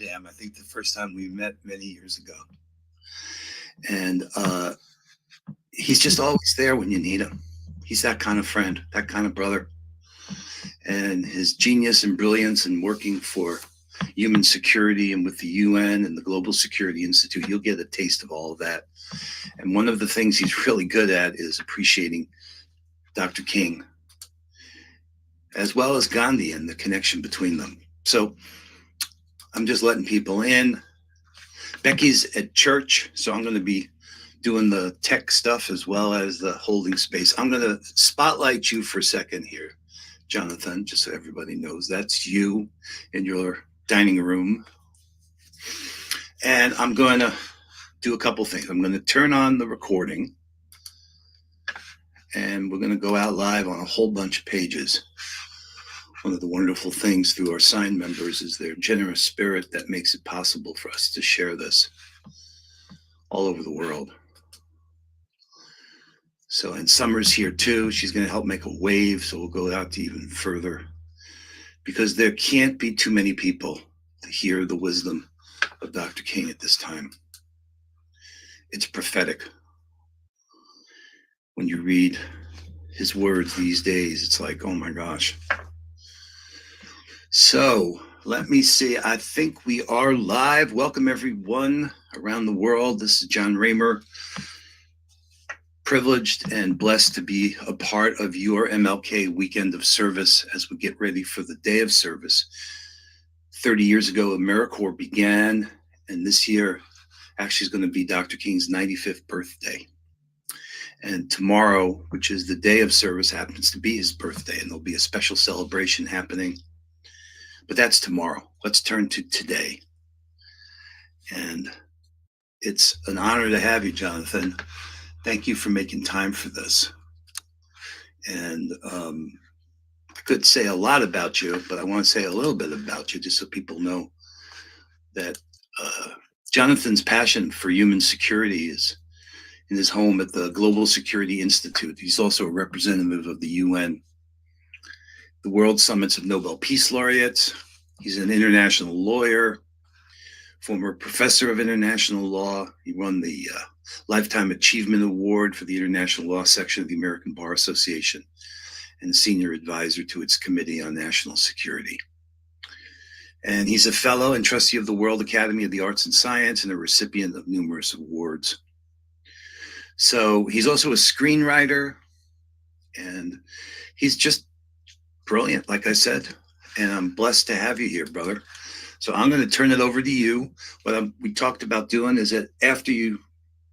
Dam. I think the first time we met many years ago. And he's just always there when you need him. He's that kind of friend, that kind of brother. And his genius and brilliance in working for human security and with the UN and the Global Security Institute, you'll get a taste of all of that. And one of the things he's really good at is appreciating Dr. King, as well as Gandhi and the connection between them. So I'm just letting people in. Becky's at church, so I'm going to be doing the tech stuff as well as the holding space. I'm going to spotlight you for a second here, Jonathan, just so everybody knows that's you in your dining room. And I'm going to do a couple things. I'm going to turn on the recording, and we're going to go out live on a whole bunch of pages. One of the wonderful things through our sign members is their generous spirit that makes it possible for us to share this all over the world. So, and Summer's here too. She's going to help make a wave, so we'll go out to even further, because there can't be too many people to hear the wisdom of Dr. King at this time. It's prophetic. When you read his words these days, it's like, oh my gosh. So let me see. I think we are live. Welcome everyone around the world. This is John Raymer. Privileged and blessed to be a part of your MLK weekend of service as we get ready for the day of service. 30 years ago, AmeriCorps began, and this year actually is going to be Dr. King's 95th birthday. And tomorrow, which is the day of service, happens to be his birthday, and there'll be a special celebration happening. But that's tomorrow. Let's turn to today. And it's an honor to have you, Jonathan. Thank you for making time for this. And I could say a lot about you, but I want to say a little bit about you just so people know that Jonathan's passion for human security is in his home at the Global Security Institute. He's also a representative of the UN, the World Summits of Nobel Peace Laureates. He's an international lawyer, former professor of international law. He won the Lifetime Achievement Award for the International Law Section of the American Bar Association and senior advisor to its Committee on National Security. And he's a fellow and trustee of the World Academy of the Arts and Science and a recipient of numerous awards. So he's also a screenwriter, and he's just brilliant, like I said, and I'm blessed to have you here, brother. So I'm going to turn it over to you. What we talked about doing is that after you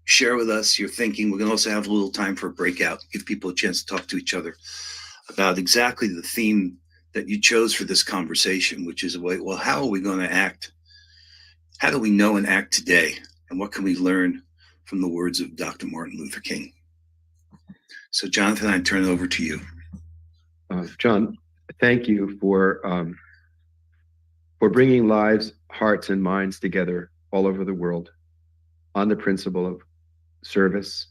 share with us your thinking, we're going to also have a little time for a breakout, give people a chance to talk to each other about exactly the theme that you chose for this conversation, which is, well, how are we going to act? How do we know and act today? And what can we learn from the words of Dr. Martin Luther King? So, Jonathan, I turn it over to you. John, thank you for bringing lives, hearts, and minds together all over the world on the principle of service,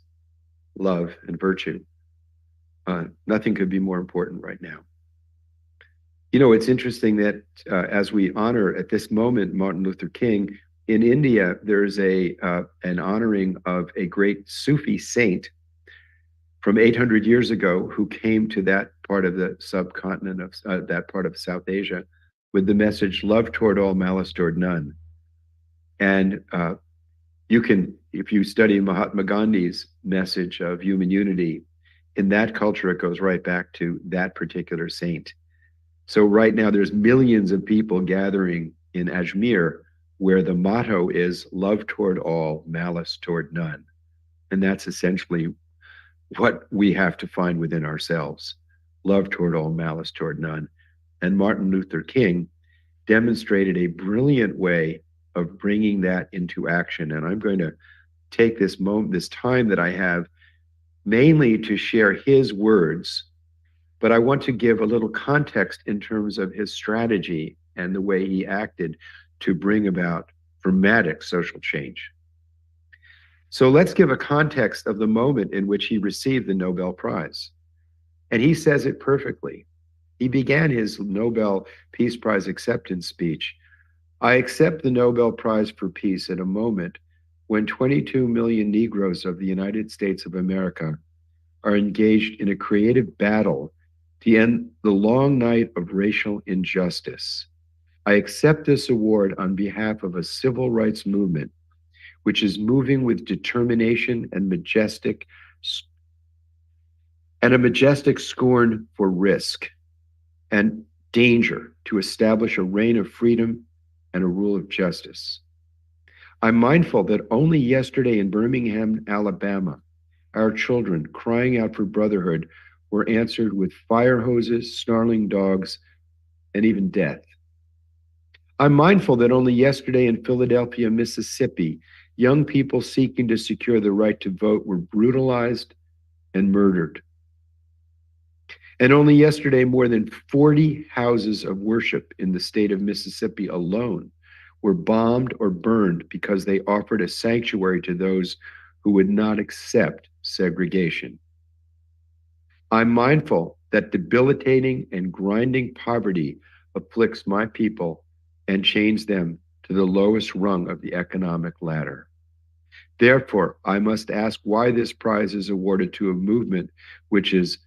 love, and virtue. Nothing could be more important right now. You know, it's interesting that as we honor at this moment Martin Luther King, in India, there's an honoring of a great Sufi saint from 800 years ago who came to that part of the subcontinent of that part of South Asia with the message, love toward all, malice toward none. And you can, if you study Mahatma Gandhi's message of human unity, in that culture, it goes right back to that particular saint. So right now, there's millions of people gathering in Ajmer, where the motto is love toward all, malice toward none. And that's essentially what we have to find within ourselves. Love toward all, malice toward none. And Martin Luther King demonstrated a brilliant way of bringing that into action. And I'm going to take this moment, this time that I have, mainly to share his words, but I want to give a little context in terms of his strategy and the way he acted to bring about dramatic social change. So let's give a context of the moment in which he received the Nobel Prize. And he says it perfectly. He began his Nobel Peace Prize acceptance speech I accept the Nobel Prize for Peace at a moment when 22 million Negroes of the United States of America are engaged in a creative battle to end the long night of racial injustice. I accept this award on behalf of a civil rights movement which is moving with determination and a majestic scorn for risk and danger to establish a reign of freedom and a rule of justice. I'm mindful that only yesterday in Birmingham, Alabama, our children crying out for brotherhood were answered with fire hoses, snarling dogs, and even death. I'm mindful that only yesterday in Philadelphia, Mississippi, young people seeking to secure the right to vote were brutalized and murdered. And only yesterday, more than 40 houses of worship in the state of Mississippi alone were bombed or burned because they offered a sanctuary to those who would not accept segregation. I'm mindful that debilitating and grinding poverty afflicts my people and chains them to the lowest rung of the economic ladder. Therefore, I must ask why this prize is awarded to a movement which is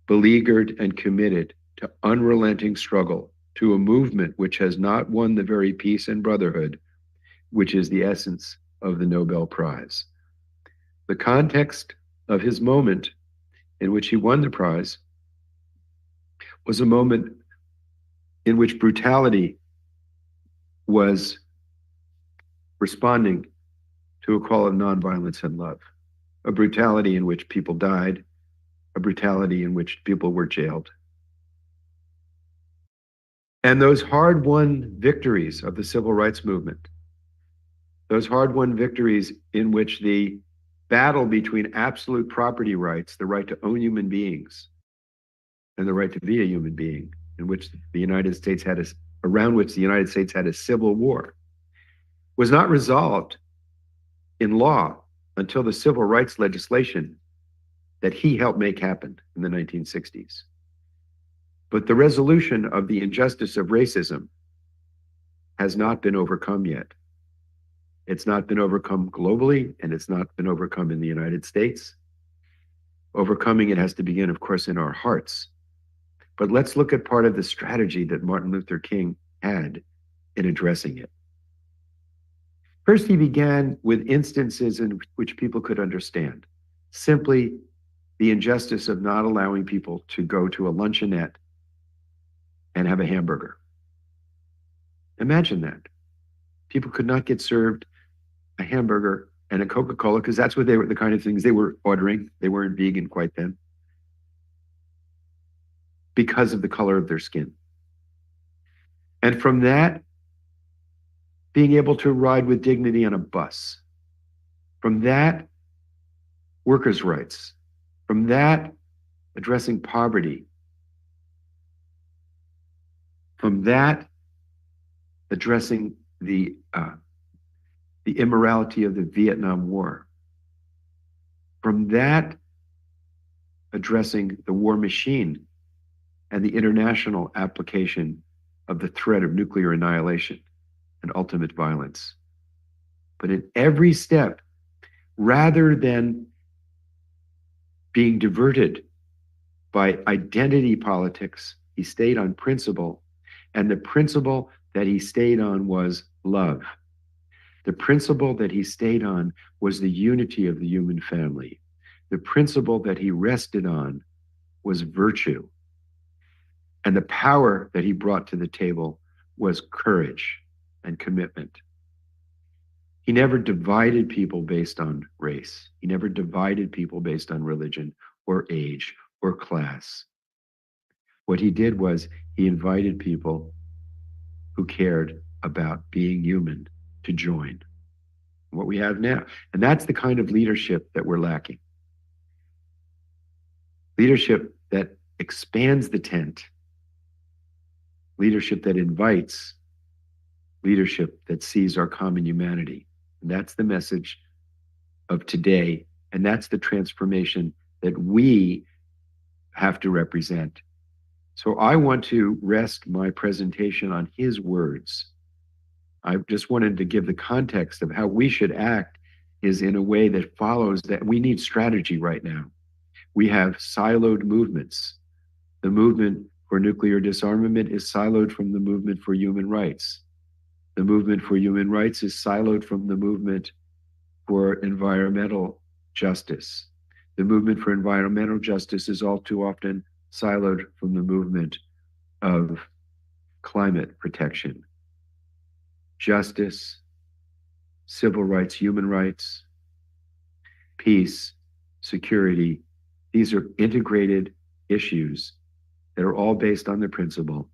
beleaguered and committed to unrelenting struggle, to a movement which has not won the very peace and brotherhood, which is the essence of the Nobel Prize. The context of his moment in which he won the prize was a moment in which brutality was responding to a call of nonviolence and love, a brutality in which people died, a brutality in which people were jailed. And those hard-won victories of the civil rights movement, those hard-won victories in which the battle between absolute property rights, the right to own human beings, and the right to be a human being, in which the United States had around which the United States had a civil war, was not resolved in law until the civil rights legislation that he helped make happen in the 1960s. But the resolution of the injustice of racism has not been overcome yet. It's not been overcome globally, and it's not been overcome in the United States. Overcoming it has to begin, of course, in our hearts. But let's look at part of the strategy that Martin Luther King had in addressing it. First, he began with instances in which people could understand. Simply the injustice of not allowing people to go to a luncheonette and have a hamburger. Imagine that. People could not get served a hamburger and a Coca-Cola because that's what they were, the kind of things they were ordering. They weren't vegan quite then, because of the color of their skin. And from that, being able to ride with dignity on a bus. From that, workers' rights. From that, addressing poverty. From that, addressing the immorality of the Vietnam War. From that, addressing the war machine and the international application of the threat of nuclear annihilation and ultimate violence. But in every step, rather than being diverted by identity politics, he stayed on principle. And the principle that he stayed on was love. The principle that he stayed on was the unity of the human family. The principle that he rested on was virtue. And the power that he brought to the table was courage and commitment. He never divided people based on race. He never divided people based on religion or age or class. What he did was he invited people who cared about being human to join what we have now. And that's the kind of leadership that we're lacking. Leadership that expands the tent. Leadership that invites. Leadership that sees our common humanity. And that's the message of today. And that's the transformation that we have to represent. So I want to rest my presentation on his words. I just wanted to give the context of how we should act is in a way that follows that we need strategy right now. We have siloed movements. The movement for nuclear disarmament is siloed from the movement for human rights. The movement for human rights is siloed from the movement for environmental justice. The movement for environmental justice is all too often siloed from the movement of climate protection. Justice, civil rights, human rights, peace, security, these are integrated issues that are all based on the principle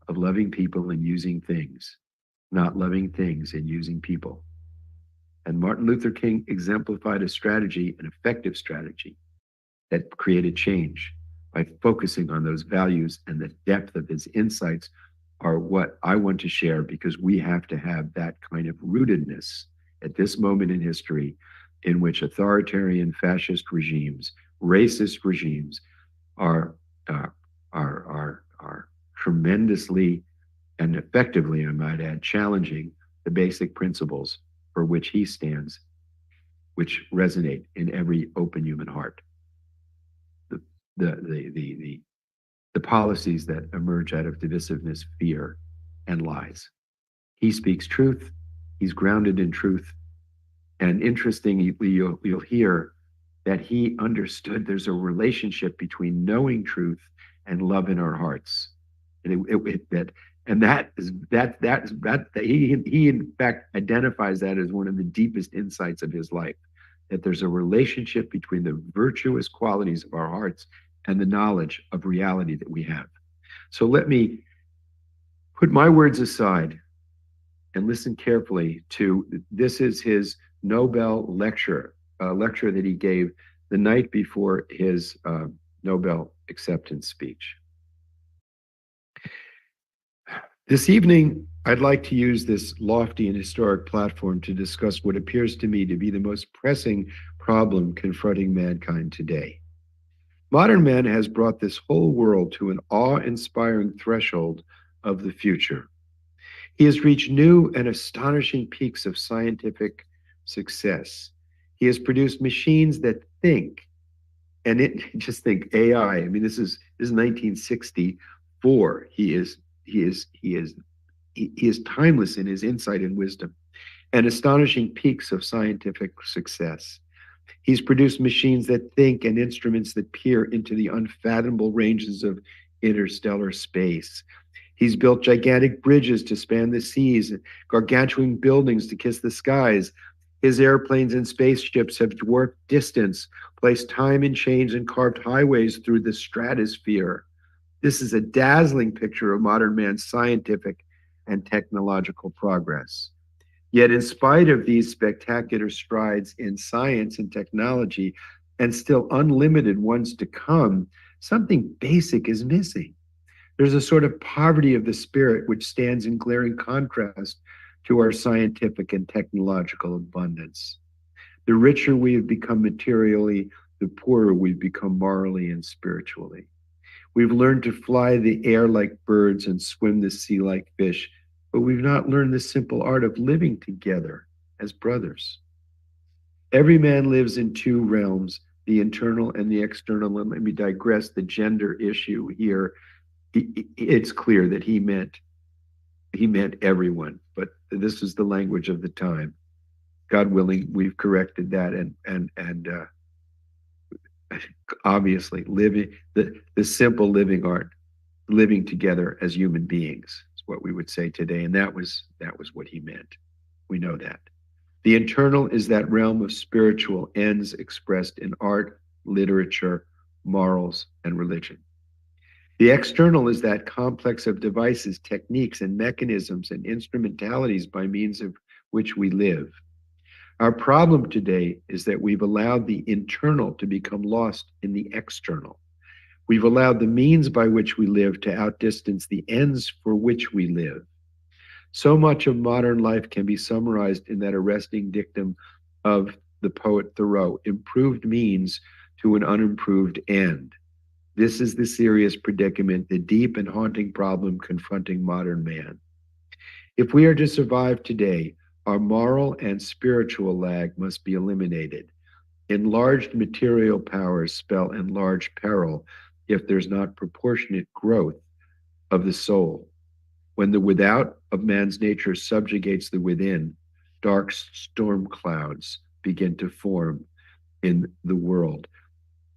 of loving people and using things, not loving things and using people. And Martin Luther King exemplified a strategy, an effective strategy, that created change by focusing on those values, and the depth of his insights are what I want to share, because we have to have that kind of rootedness at this moment in history in which authoritarian fascist regimes, racist regimes are tremendously and effectively, I might add, challenging the basic principles for which he stands, which resonate in every open human heart. The, the policies that emerge out of divisiveness, fear, and lies. He speaks truth. He's grounded in truth. And interestingly, you'll hear that he understood there's a relationship between knowing truth and love in our hearts. And he in fact identifies that as one of the deepest insights of his life, that there's a relationship between the virtuous qualities of our hearts and the knowledge of reality that we have. So let me put my words aside and listen carefully to, this is his Nobel lecture, a lecture that he gave the night before his Nobel acceptance speech. This evening, I'd like to use this lofty and historic platform to discuss what appears to me to be the most pressing problem confronting mankind today. Modern man has brought this whole world to an awe-inspiring threshold of the future. He has reached new and astonishing peaks of scientific success. He has produced machines that think, and just think AI. I mean, this is 1964. He is timeless in his insight and wisdom, and astonishing peaks of scientific success. He's produced machines that think and instruments that peer into the unfathomable ranges of interstellar space. He's built gigantic bridges to span the seas, gargantuan buildings to kiss the skies. His airplanes and spaceships have dwarfed distance, placed time in chains, and carved highways through the stratosphere. This is a dazzling picture of modern man's scientific and technological progress. Yet, in spite of these spectacular strides in science and technology, and still unlimited ones to come, something basic is missing. There's a sort of poverty of the spirit which stands in glaring contrast to our scientific and technological abundance. The richer we have become materially, the poorer we've become morally and spiritually. We've learned to fly the air like birds and swim the sea like fish, but we've not learned the simple art of living together as brothers. Every man lives in two realms, the internal and the external. And let me digress the gender issue here. It's clear that he meant everyone, but this is the language of the time. God willing, we've corrected that, and obviously living the simple living art, living together as human beings is what we would say today, and that was what he meant. We know that. The internal is that realm of spiritual ends expressed in art, literature, morals, and religion. The external is that complex of devices, techniques, and mechanisms and instrumentalities by means of which we live. Our problem today is that we've allowed the internal to become lost in the external. We've allowed the means by which we live to outdistance the ends for which we live. So much of modern life can be summarized in that arresting dictum of the poet Thoreau: improved means to an unimproved end. This is the serious predicament, the deep and haunting problem confronting modern man. If we are to survive today, our moral and spiritual lag must be eliminated. Enlarged material powers spell enlarged peril if there's not proportionate growth of the soul. When the without of man's nature subjugates the within, dark storm clouds begin to form in the world.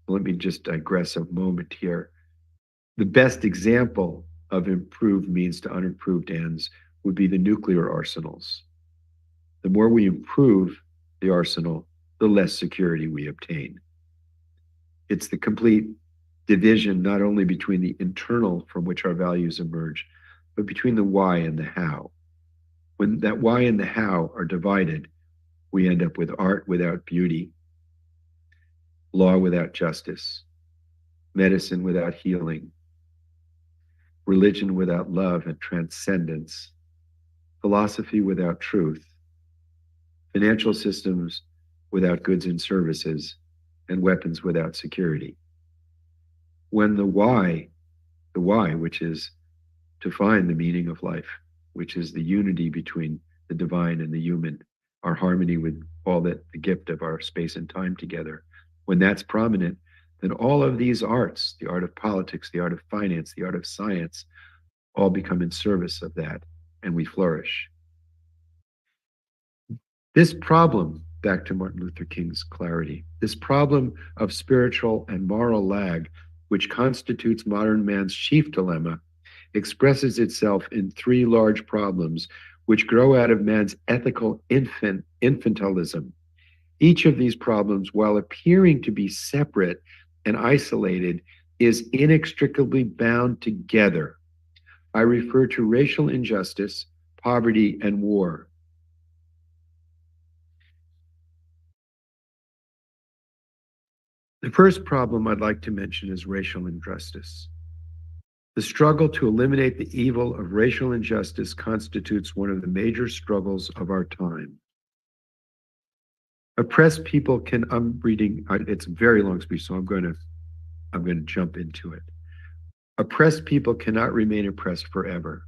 Let me just digress a moment here. The best example of improved means to unimproved ends would be the nuclear arsenals. The more we improve the arsenal, the less security we obtain. It's the complete division not only between the internal from which our values emerge, but between the why and the how. When that why and the how are divided, we end up with art without beauty, law without justice, medicine without healing, religion without love and transcendence, philosophy without truth, financial systems without goods and services, and weapons without security. When the why, which is to find the meaning of life, which is the unity between the divine and the human, our harmony with all that the gift of our space and time together, when that's prominent, then all of these arts, the art of politics, the art of finance, the art of science, all become in service of that, and we flourish. This problem, back to Martin Luther King's clarity, this problem of spiritual and moral lag, which constitutes modern man's chief dilemma, expresses itself in three large problems which grow out of man's ethical infantilism. Each of these problems, while appearing to be separate and isolated, is inextricably bound together. I refer to racial injustice, poverty, and war. The first problem I'd like to mention is racial injustice. The struggle to eliminate the evil of racial injustice constitutes one of the major struggles of our time. Oppressed people can, I'm reading, it's a very long speech, so I'm going to jump into it. Oppressed people cannot remain oppressed forever.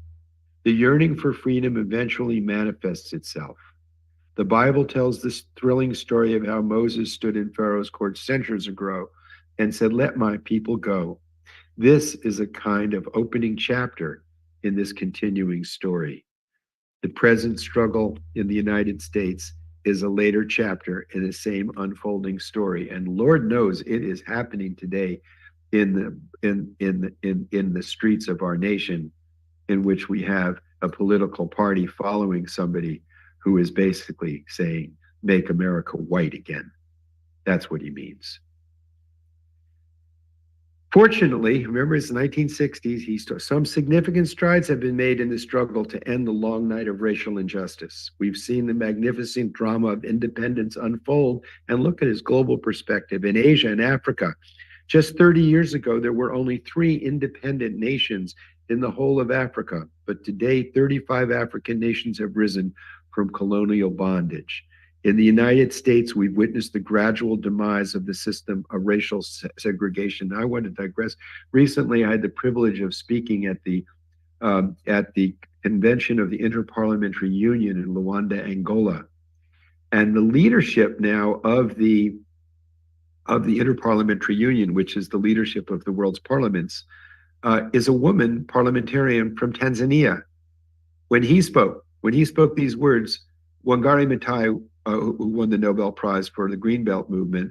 The yearning for freedom eventually manifests itself. The Bible tells this thrilling story of how Moses stood in Pharaoh's court centuries ago and said, "Let my people go." This is a kind of opening chapter in this continuing story. The present struggle in the United States is a later chapter in the same unfolding story, and Lord knows it is happening today in the streets of our nation, in which we have a political party following somebody who is basically saying, "Make America white again." That's what he means. Fortunately, remember it's the 1960s, some significant strides have been made in the struggle to end the long night of racial injustice. We've seen the magnificent drama of independence unfold, and look at his global perspective. In Asia and Africa, just 30 years ago, there were only 3 independent nations in the whole of Africa, but today 35 African nations have risen from colonial bondage. In the United States, we've witnessed the gradual demise of the system of racial segregation. I want to digress. Recently, I had the privilege of speaking at the convention of the Interparliamentary Union in Luanda, Angola, and the leadership now of the Interparliamentary Union, which is the leadership of the world's parliaments, is a woman parliamentarian from Tanzania. When he spoke these words, Wangari Maathai, who won the Nobel Prize for the Greenbelt movement,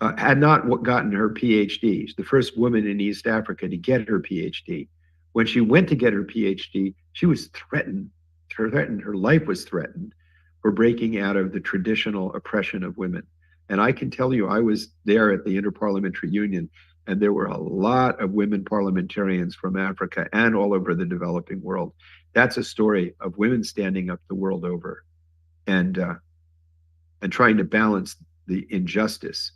had not gotten her PhD. She's the first woman in East Africa to get her PhD. When she went to get her PhD, she was threatened. Her life was threatened for breaking out of the traditional oppression of women. And I can tell you, I was there at the Interparliamentary Union, and there were a lot of women parliamentarians from Africa and all over the developing world. That's a story of women standing up the world over and trying to balance the injustice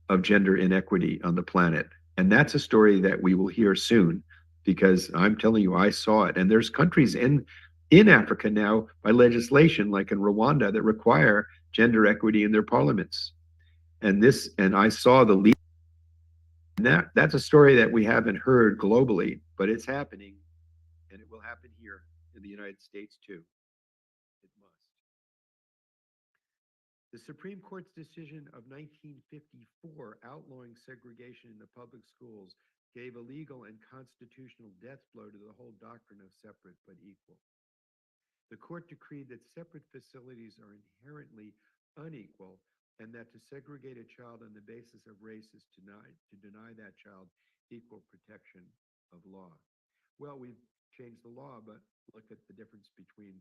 of gender inequity on the planet. And that's a story that we will hear soon, because I'm telling you, I saw it. And there's countries in Africa now by legislation, like in Rwanda, that require gender equity in their parliaments. And I saw the lead. And that's a story that we haven't heard globally, but it's happening, and it will happen here in the United States too. The Supreme Court's decision of 1954 outlawing segregation in the public schools gave a legal and constitutional death blow to the whole doctrine of separate but equal. The court decreed that separate facilities are inherently unequal and that to segregate a child on the basis of race is to deny that child equal protection of law. Well, we've changed the law, but look at the difference between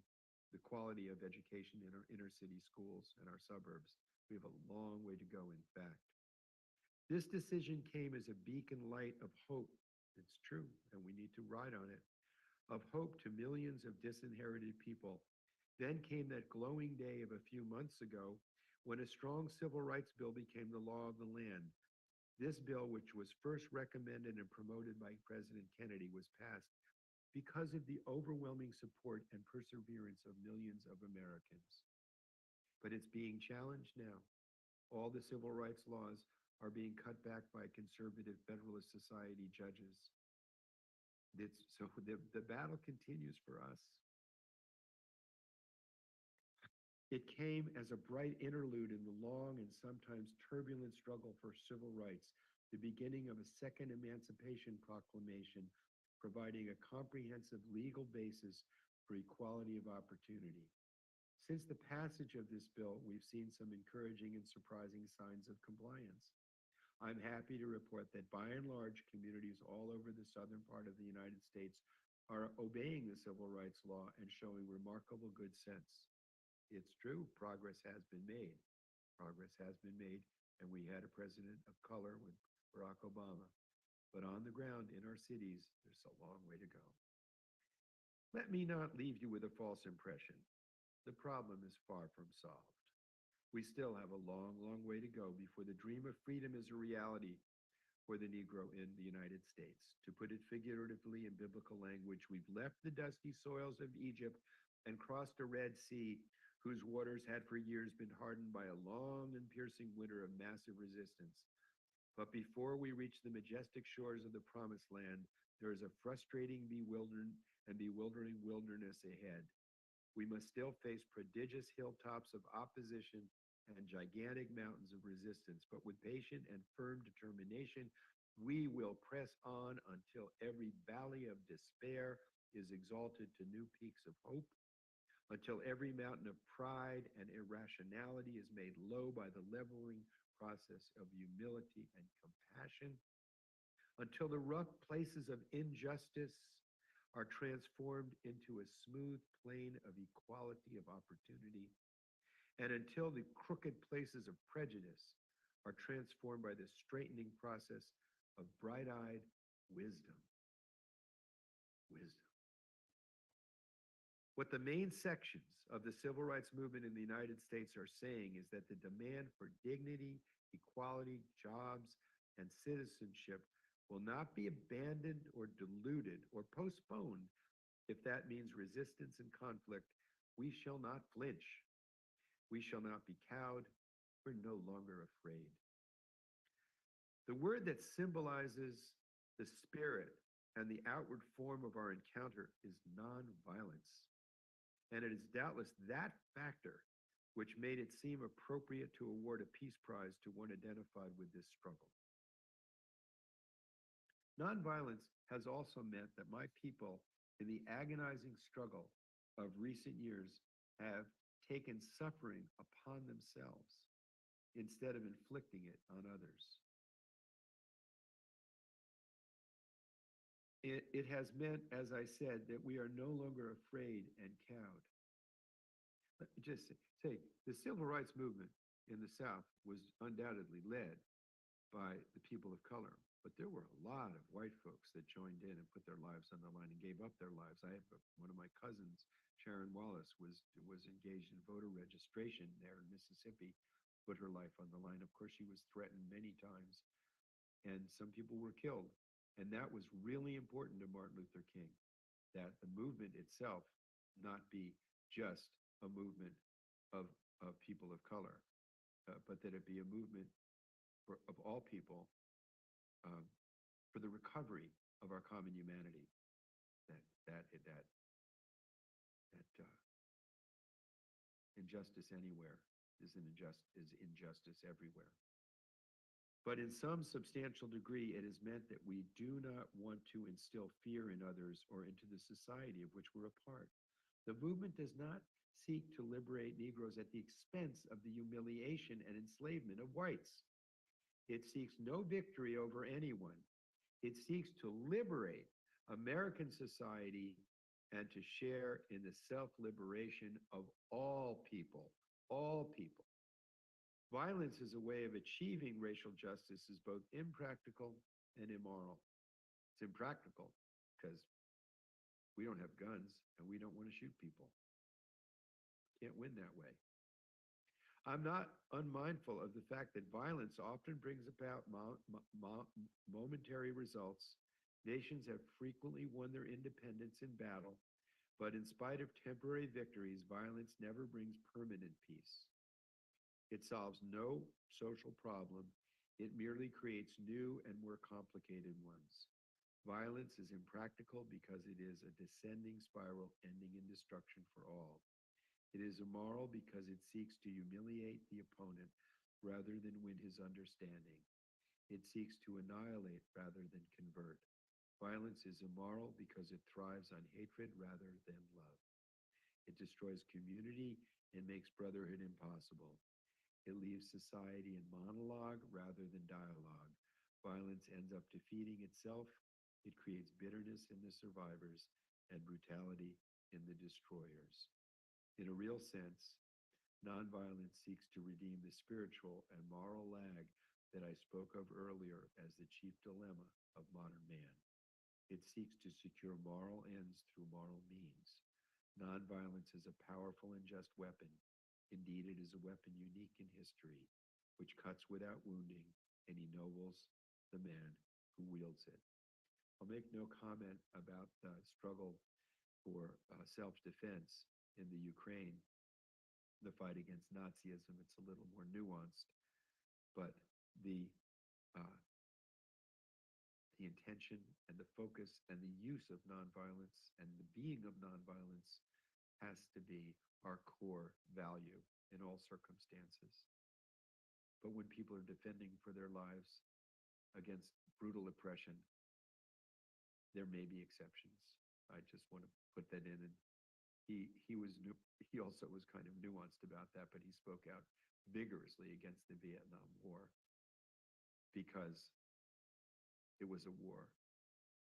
the quality of education in our inner city schools and our suburbs. We have a long way to go, in fact. This decision came as a beacon light of hope. It's true, and we need to ride on it, of hope to millions of disinherited people. Then came that glowing day of a few months ago when a strong civil rights bill became the law of the land. This bill, which was first recommended and promoted by President Kennedy, was passed because of the overwhelming support and perseverance of millions of Americans. But it's being challenged now. All the civil rights laws are being cut back by conservative Federalist Society judges. So the battle continues for us. It came as a bright interlude in the long and sometimes turbulent struggle for civil rights, the beginning of a second Emancipation Proclamation, providing a comprehensive legal basis for equality of opportunity. Since the passage of this bill, we've seen some encouraging and surprising signs of compliance. I'm happy to report that by and large, communities all over the southern part of the United States are obeying the civil rights law and showing remarkable good sense. It's true, progress has been made. Progress has been made, and we had a president of color with Barack Obama. But on the ground in our cities, there's a long way to go. Let me not leave you with a false impression. The problem is far from solved. We still have a long, long way to go before the dream of freedom is a reality for the Negro in the United States. To put it figuratively in biblical language, we've left the dusty soils of Egypt and crossed a Red Sea whose waters had for years been hardened by a long and piercing winter of massive resistance. But before we reach the majestic shores of the Promised Land, there is a frustrating, bewildering wilderness ahead. We must still face prodigious hilltops of opposition and gigantic mountains of resistance, but with patient and firm determination, we will press on until every valley of despair is exalted to new peaks of hope, until every mountain of pride and irrationality is made low by the leveling process of humility and compassion, until the rough places of injustice are transformed into a smooth plain of equality of opportunity, and until the crooked places of prejudice are transformed by the straightening process of bright-eyed wisdom. Wisdom. What the main sections of the civil rights movement in the United States are saying is that the demand for dignity, equality, jobs, and citizenship will not be abandoned or diluted or postponed. If that means resistance and conflict, we shall not flinch. We shall not be cowed. We're no longer afraid. The word that symbolizes the spirit and the outward form of our encounter is nonviolence. And it is doubtless that factor which made it seem appropriate to award a peace prize to one identified with this struggle. Nonviolence has also meant that my people in the agonizing struggle of recent years have taken suffering upon themselves instead of inflicting it on others. It has meant, as I said, that we are no longer afraid and cowed. Let me just say, the civil rights movement in the South was undoubtedly led by the people of color, but there were a lot of white folks that joined in and put their lives on the line and gave up their lives. I have one of my cousins, Sharon Wallace, was engaged in voter registration there in Mississippi, put her life on the line. Of course, she was threatened many times, and some people were killed. And that was really important to Martin Luther King, that the movement itself not be just a movement of people of color, but that it be a movement of all people for the recovery of our common humanity. That injustice anywhere is injustice everywhere. But in some substantial degree, it has meant that we do not want to instill fear in others or into the society of which we're a part. The movement does not seek to liberate Negroes at the expense of the humiliation and enslavement of whites. It seeks no victory over anyone. It seeks to liberate American society and to share in the self liberation of all people. All people. Violence as a way of achieving racial justice is both impractical and immoral. It's impractical because we don't have guns and we don't want to shoot people. Can't win that way. I'm not unmindful of the fact that violence often brings about momentary results. Nations have frequently won their independence in battle, but in spite of temporary victories, violence never brings permanent peace. It solves no social problem. It merely creates new and more complicated ones. Violence is impractical because it is a descending spiral ending in destruction for all. It is immoral because it seeks to humiliate the opponent rather than win his understanding. It seeks to annihilate rather than convert. Violence is immoral because it thrives on hatred rather than love. It destroys community and makes brotherhood impossible. It leaves society in monologue rather than dialogue. Violence ends up defeating itself. It creates bitterness in the survivors and brutality in the destroyers. In a real sense, nonviolence seeks to redeem the spiritual and moral lag that I spoke of earlier as the chief dilemma of modern man. It seeks to secure moral ends through moral means. Nonviolence is a powerful and just weapon. Indeed, it is a weapon unique in history, which cuts without wounding and ennobles the man who wields it. I'll make no comment about the struggle for self-defense in the Ukraine, the fight against Nazism. It's a little more nuanced, but the uh, the intention and the focus and the use of nonviolence and the being of nonviolence has to be our core value in all circumstances. But when people are defending for their lives against brutal oppression, there may be exceptions. I just want to put that in. And he also was kind of nuanced about that, but he spoke out vigorously against the Vietnam War because it was a war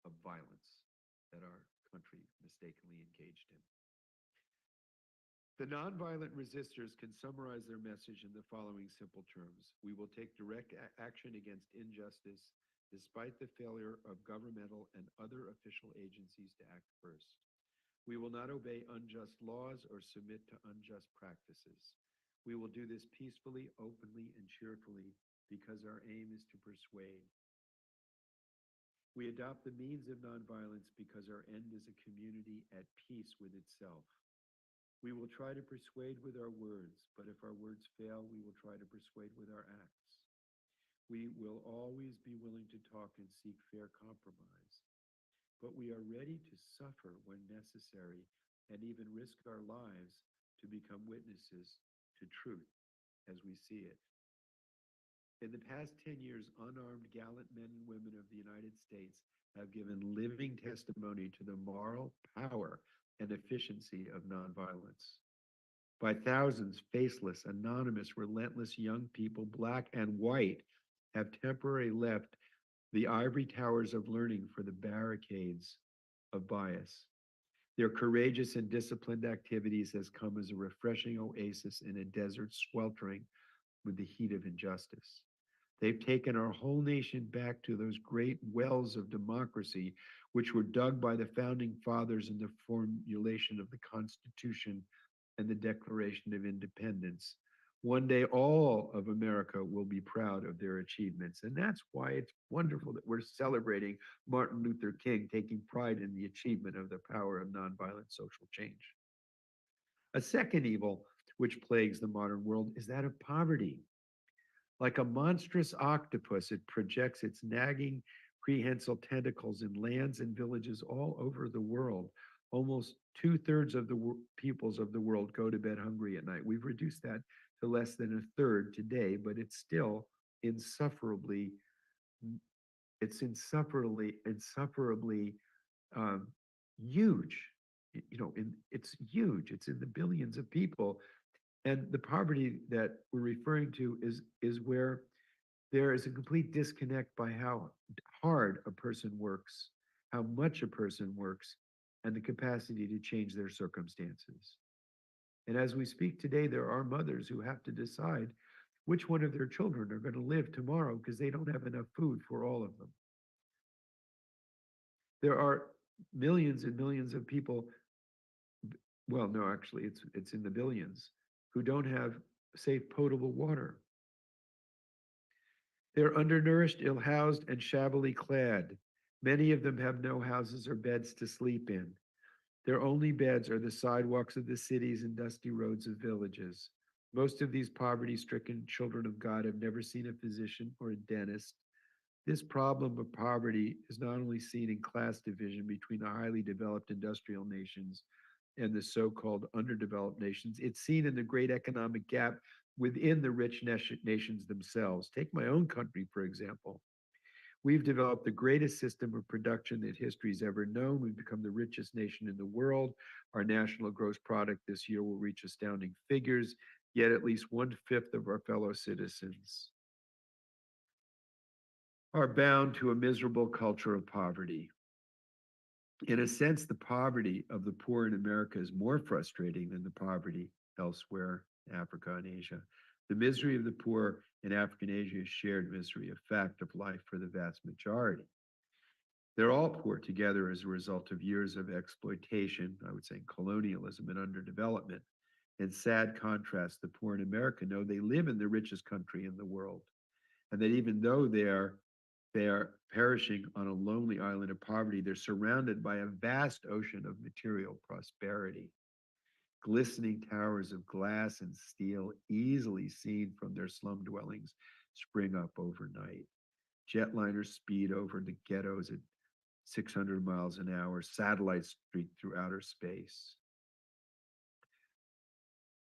of violence that our country mistakenly engaged in. The nonviolent resistors can summarize their message in the following simple terms. We will take direct action against injustice despite the failure of governmental and other official agencies to act first. We will not obey unjust laws or submit to unjust practices. We will do this peacefully, openly, and cheerfully because our aim is to persuade. We adopt the means of nonviolence because our end is a community at peace with itself. We will try to persuade with our words, but if our words fail, we will try to persuade with our acts. We will always be willing to talk and seek fair compromise, but we are ready to suffer when necessary and even risk our lives to become witnesses to truth as we see it. In the past 10 years, unarmed, gallant men and women of the United States have given living testimony to the moral power and efficiency of nonviolence. By thousands, faceless, anonymous, relentless young people, black and white, have temporarily left the ivory towers of learning for the barricades of bias. Their courageous and disciplined activities has come as a refreshing oasis in a desert sweltering with the heat of injustice. They've taken our whole nation back to those great wells of democracy, which were dug by the founding fathers in the formulation of the Constitution and the Declaration of Independence. One day, all of America will be proud of their achievements. And that's why it's wonderful that we're celebrating Martin Luther King taking pride in the achievement of the power of nonviolent social change. A second evil which plagues the modern world is that of poverty. Like a monstrous octopus, it projects its nagging, prehensile tentacles in lands and villages all over the world. Almost two-thirds of the peoples of the world go to bed hungry at night. We've reduced that to less than a third today, but it's still insufferably, insufferably um, huge. It's huge. It's in the billions of people, and the poverty that we're referring to is where there is a complete disconnect by how hard a person works, how much a person works, and the capacity to change their circumstances. And as we speak today, there are mothers who have to decide which one of their children are going to live tomorrow because they don't have enough food for all of them. There are millions and millions of people, well, no, actually, it's in the billions, who don't have safe potable water. They're undernourished, ill housed, and shabbily clad. Many of them have no houses or beds to sleep in. Their only beds are the sidewalks of the cities and dusty roads of villages. Most of these poverty stricken children of God have never seen a physician or a dentist. This problem of poverty is not only seen in class division between the highly developed industrial nations and the so called underdeveloped nations, it's seen in the great economic gap within the rich nations themselves. Take my own country, for example. We've developed the greatest system of production that history's ever known. We've become the richest nation in the world. Our national gross product this year will reach astounding figures, yet at least one-fifth of our fellow citizens are bound to a miserable culture of poverty. In a sense, the poverty of the poor in America is more frustrating than the poverty elsewhere in Africa and Asia. The misery of the poor in Africa and Asia is shared misery, a fact of life for the vast majority. They're all poor together as a result of years of exploitation, I would say colonialism and underdevelopment. In sad contrast, the poor in America know they live in the richest country in the world, and that even though they are perishing on a lonely island of poverty, they're surrounded by a vast ocean of material prosperity. Glistening towers of glass and steel, easily seen from their slum dwellings, spring up overnight. Jetliners speed over the ghettos at 600 miles an hour, satellites streak through outer space.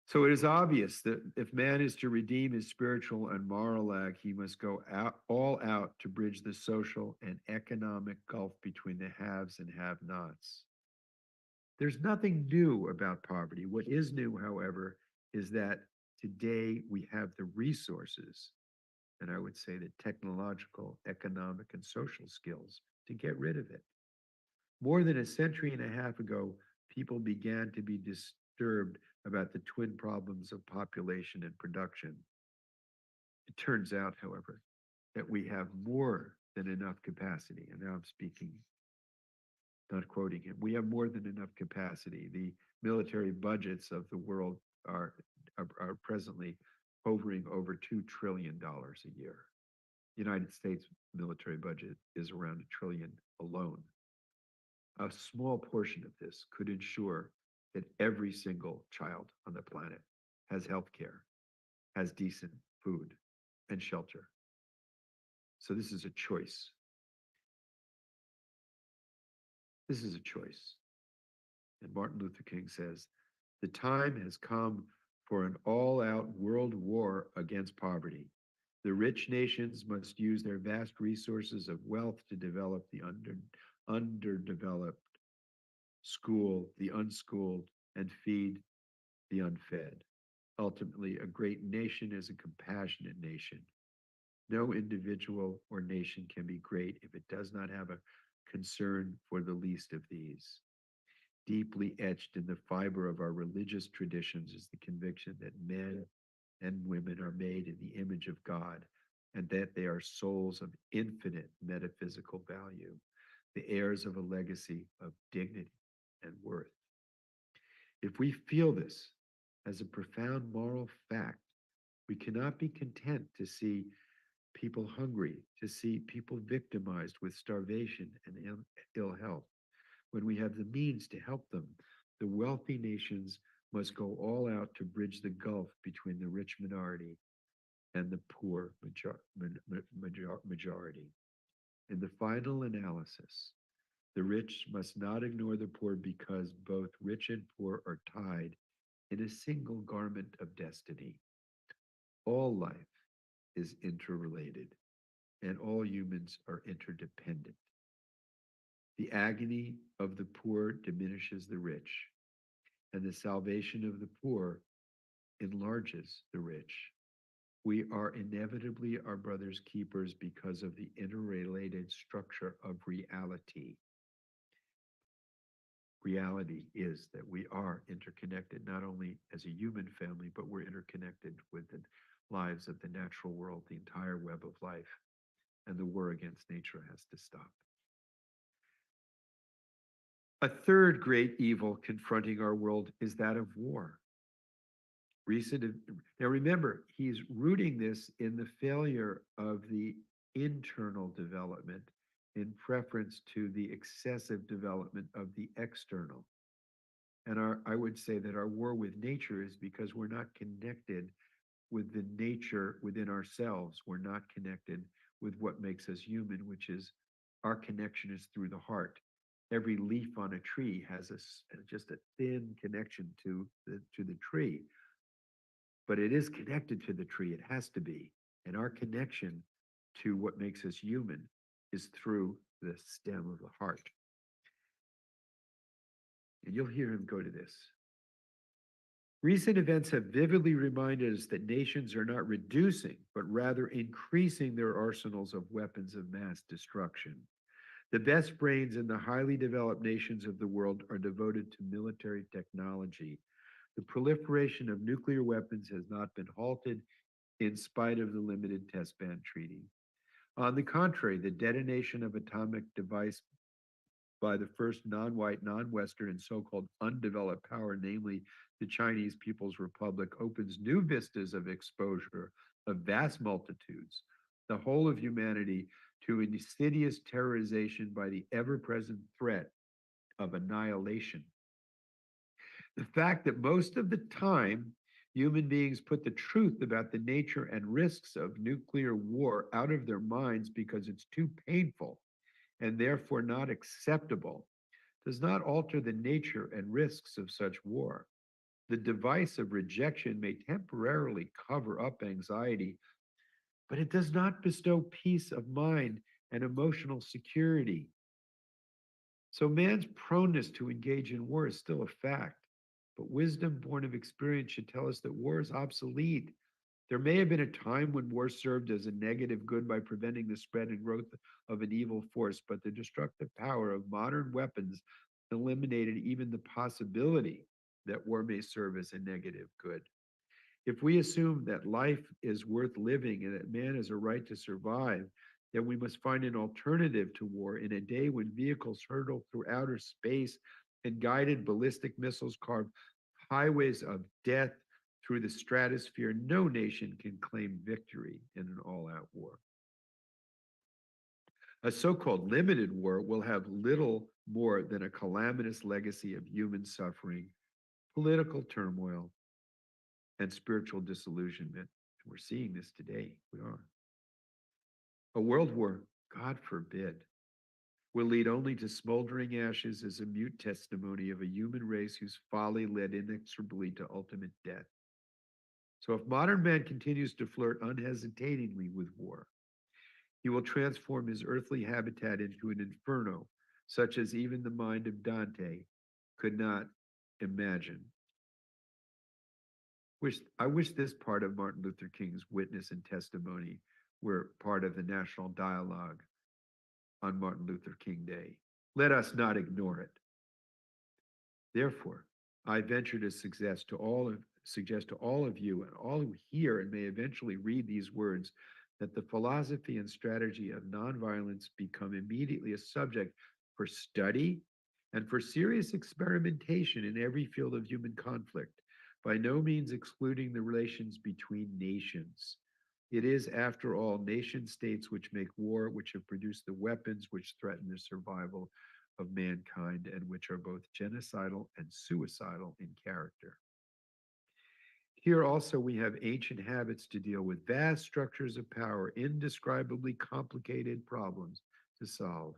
So it is obvious that if man is to redeem his spiritual and moral lag, he must go all out to bridge the social and economic gulf between the haves and have-nots. There's nothing new about poverty. What is new, however, is that today we have the resources, and I would say the technological, economic, and social skills to get rid of it. More than a century and a half ago, people began to be disturbed about the twin problems of population and production. It turns out, however, that we have more than enough capacity, and now I'm speaking, not quoting him. We have more than enough capacity. The military budgets of the world are presently hovering over $2 trillion a year. The United States military budget is around $1 trillion alone. A small portion of this could ensure that every single child on the planet has health care, has decent food and shelter. So this is a choice. This is a choice. And Martin Luther King says, the time has come for an all-out world war against poverty. The rich nations must use their vast resources of wealth to develop the underdeveloped, school the unschooled, and feed the unfed. Ultimately, a great nation is a compassionate nation. No individual or nation can be great if it does not have a concern for the least of these. Deeply etched in the fiber of our religious traditions is the conviction that men and women are made in the image of God and that they are souls of infinite metaphysical value, the heirs of a legacy of dignity and worth. If we feel this as a profound moral fact, we cannot be content to see people hungry, to see people victimized with starvation and ill health. When we have the means to help them, the wealthy nations must go all out to bridge the gulf between the rich minority and the poor majority. In the final analysis, the rich must not ignore the poor because both rich and poor are tied in a single garment of destiny. All life is interrelated, and all humans are interdependent. The agony of the poor diminishes the rich, and the salvation of the poor enlarges the rich. We are inevitably our brother's keepers because of the interrelated structure of reality. Reality is that we are interconnected, not only as a human family, but we're interconnected with the lives of the natural world, the entire web of life, and the war against nature has to stop. A third great evil confronting our world is that of war. Recent, now remember, he's rooting this in the failure of the internal development in preference to the excessive development of the external. And I would say that our war with nature is because we're not connected with the nature within ourselves. We're not connected with what makes us human, which is our connection is through the heart. Every leaf on a tree has just a thin connection to the tree, but it is connected to the tree. It has to be. And our connection to what makes us human is through the stem of the heart. And you'll hear him go to this. Recent events have vividly reminded us that nations are not reducing, but rather increasing their arsenals of weapons of mass destruction. The best brains in the highly developed nations of the world are devoted to military technology. The proliferation of nuclear weapons has not been halted in spite of the limited test ban treaty. On the contrary, the detonation of atomic device by the first non-white, non-Western, and so-called undeveloped power, namely the Chinese People's Republic, opens new vistas of exposure of vast multitudes, the whole of humanity, to insidious terrorization by the ever-present threat of annihilation. The fact that most of the time human beings put the truth about the nature and risks of nuclear war out of their minds because it's too painful and therefore not acceptable does not alter the nature and risks of such war. The device of rejection may temporarily cover up anxiety, but it does not bestow peace of mind and emotional security. So man's proneness to engage in war is still a fact, but wisdom born of experience should tell us that war is obsolete. There may have been a time when war served as a negative good by preventing the spread and growth of an evil force, but the destructive power of modern weapons eliminated even the possibility that war may serve as a negative good. If we assume that life is worth living and that man has a right to survive, then we must find an alternative to war in a day when vehicles hurtle through outer space and guided ballistic missiles carve highways of death through the stratosphere. No nation can claim victory in an all-out war. A so-called limited war will have little more than a calamitous legacy of human suffering, political turmoil, and spiritual disillusionment. We're seeing this today. We are. A world war, God forbid, will lead only to smoldering ashes as a mute testimony of a human race whose folly led inexorably to ultimate death. So if modern man continues to flirt unhesitatingly with war, he will transform his earthly habitat into an inferno, such as even the mind of Dante could not imagine. I wish this part of Martin Luther King's witness and testimony were part of the national dialogue on Martin Luther King Day. Let us not ignore it. Therefore, I venture to suggest to all of you and all who hear and may eventually read these words that the philosophy and strategy of nonviolence become immediately a subject for study and for serious experimentation in every field of human conflict, by no means excluding the relations between nations. It is, after all, nation states which make war, which have produced the weapons which threaten the survival of mankind and which are both genocidal and suicidal in character. Here also we have ancient habits to deal with, vast structures of power, indescribably complicated problems to solve.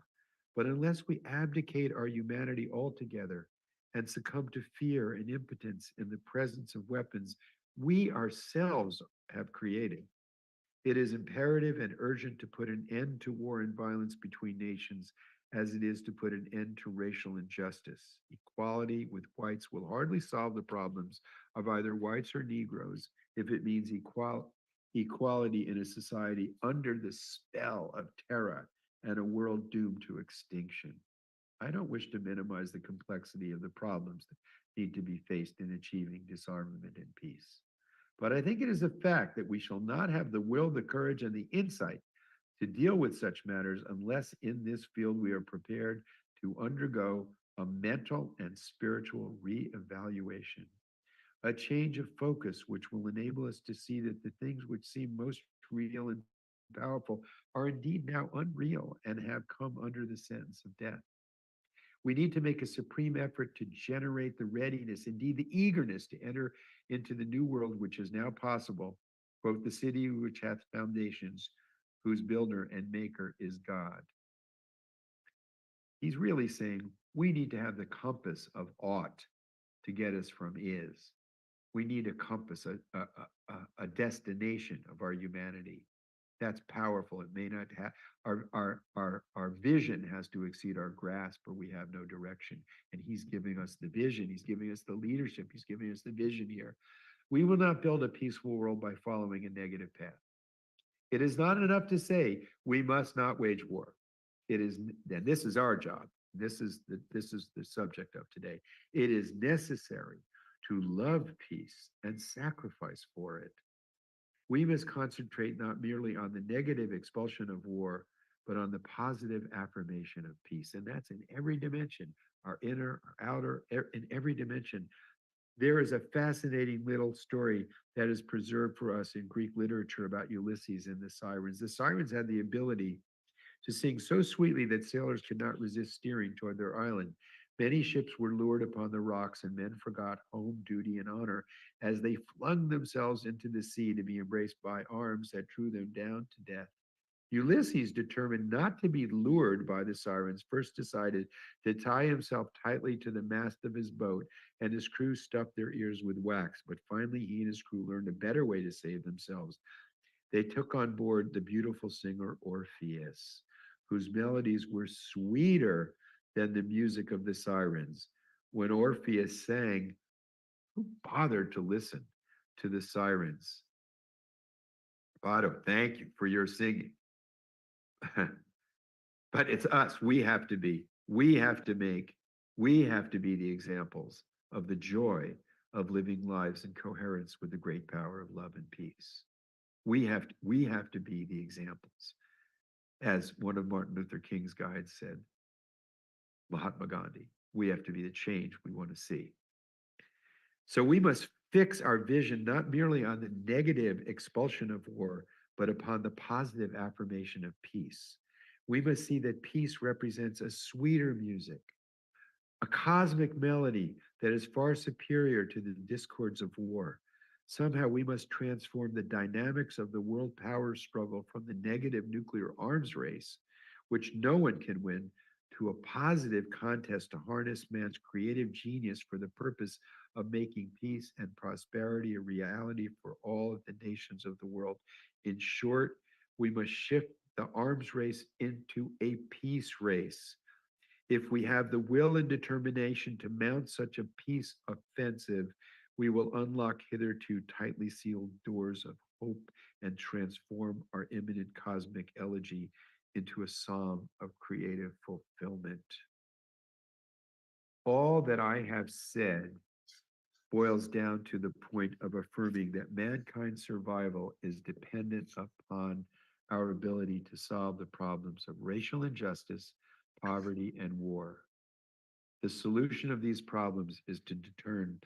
But unless we abdicate our humanity altogether and succumb to fear and impotence in the presence of weapons, we ourselves have created. It is imperative and urgent to put an end to war and violence between nations as it is to put an end to racial injustice. Equality with whites will hardly solve the problems of either whites or Negroes if it means equality in a society under the spell of terror and a world doomed to extinction. I don't wish to minimize the complexity of the problems that need to be faced in achieving disarmament and peace. But I think it is a fact that we shall not have the will, the courage, and the insight to deal with such matters unless in this field we are prepared to undergo a mental and spiritual reevaluation, a change of focus which will enable us to see that the things which seem most real and powerful are indeed now unreal and have come under the sentence of death. We need to make a supreme effort to generate the readiness, indeed the eagerness to enter into the new world which is now possible, quote, the city which hath foundations, whose builder and maker is God. He's really saying we need to have the compass of ought to get us from is. We need a compass, a destination of our humanity. That's powerful. It may not have our vision has to exceed our grasp, or we have no direction. And he's giving us the vision. He's giving us the leadership. He's giving us the vision here. We will not build a peaceful world by following a negative path. It is not enough to say we must not wage war. It is, and this is our job. This is the subject of today. It is necessary to love peace and sacrifice for it. We must concentrate not merely on the negative expulsion of war, but on the positive affirmation of peace. And that's in every dimension, our inner, our outer, in every dimension. There is a fascinating little story that is preserved for us in Greek literature about Ulysses and the Sirens. The Sirens had the ability to sing so sweetly that sailors could not resist steering toward their island. Many ships were lured upon the rocks, and men forgot home, duty, and honor as they flung themselves into the sea to be embraced by arms that drew them down to death. Ulysses, determined not to be lured by the sirens, first decided to tie himself tightly to the mast of his boat, and his crew stuffed their ears with wax. But finally, he and his crew learned a better way to save themselves. They took on board the beautiful singer Orpheus, whose melodies were sweeter than the music of the sirens. When Orpheus sang, who bothered to listen to the sirens? Vado, thank you for your singing. But it's us. We have to be. We have to be the examples of the joy of living lives in coherence with the great power of love and peace. We have to be the examples. As one of Martin Luther King's guides said, Mahatma Gandhi, we have to be the change we want to see. So we must fix our vision not merely on the negative expulsion of war, but upon the positive affirmation of peace. We must see that peace represents a sweeter music, a cosmic melody that is far superior to the discords of war. Somehow we must transform the dynamics of the world power struggle from the negative nuclear arms race, which no one can win, to a positive contest to harness man's creative genius for the purpose of making peace and prosperity a reality for all of the nations of the world. In short, we must shift the arms race into a peace race. If we have the will and determination to mount such a peace offensive, we will unlock hitherto tightly sealed doors of hope and transform our imminent cosmic elegy into a psalm of creative fulfillment. All that I have said boils down to the point of affirming that mankind's survival is dependent upon our ability to solve the problems of racial injustice, poverty, and war. The solution of these problems is to turn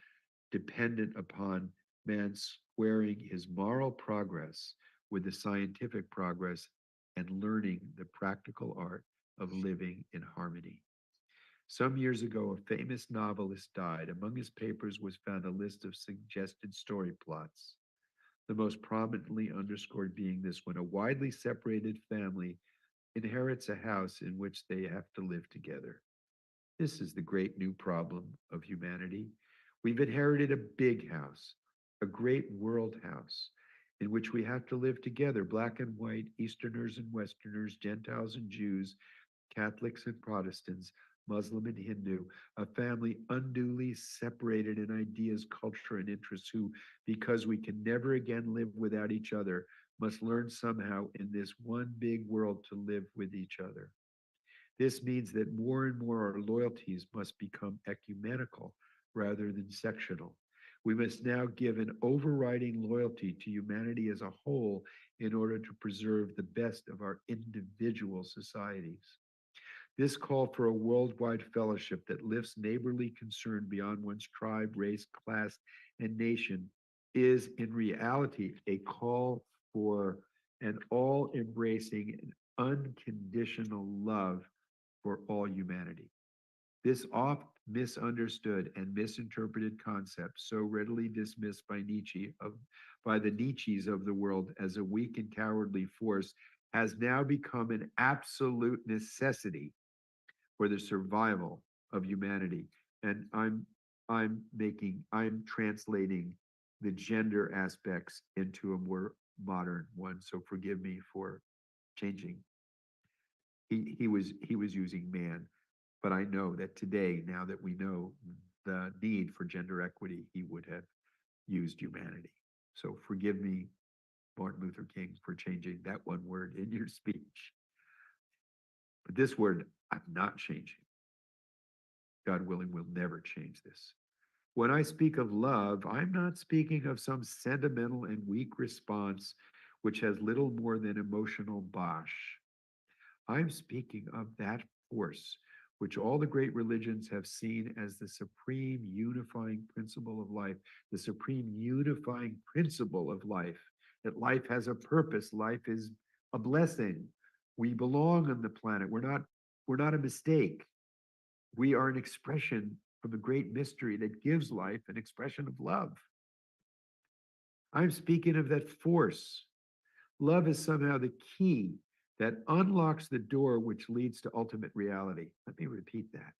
dependent upon man squaring his moral progress with the scientific progress and learning the practical art of living in harmony. Some years ago, a famous novelist died. Among his papers was found a list of suggested story plots, the most prominently underscored being this: when a widely separated family inherits a house in which they have to live together. This is the great new problem of humanity. We've inherited a big house, a great world house in which we have to live together, black and white, Easterners and Westerners, Gentiles and Jews, Catholics and Protestants, Muslim and Hindu, a family unduly separated in ideas, culture, and interests who, because we can never again live without each other, must learn somehow in this one big world to live with each other. This means that more and more our loyalties must become ecumenical rather than sectional. We must now give an overriding loyalty to humanity as a whole in order to preserve the best of our individual societies. This call for a worldwide fellowship that lifts neighborly concern beyond one's tribe, race, class, and nation is in reality a call for an all embracing and unconditional love for all humanity. This oft misunderstood and misinterpreted concept, so readily dismissed by the Nietzsches of the world as a weak and cowardly force, has now become an absolute necessity for the survival of humanity. And I'm translating the gender aspects into a more modern one. So forgive me for changing. He was using man, but I know that today, now that we know the need for gender equity, he would have used humanity. So forgive me, Martin Luther King, for changing that one word in your speech. But this word, I'm not changing. God willing, we'll never change this. When I speak of love, I'm not speaking of some sentimental and weak response which has little more than emotional bosh. I'm speaking of that force which all the great religions have seen as the supreme unifying principle of life, the supreme unifying principle of life, that life has a purpose, life is a blessing. We belong on the planet. We're not a mistake. We are an expression of the great mystery that gives life an expression of love. I'm speaking of that force. Love is somehow the key that unlocks the door which leads to ultimate reality. Let me repeat that,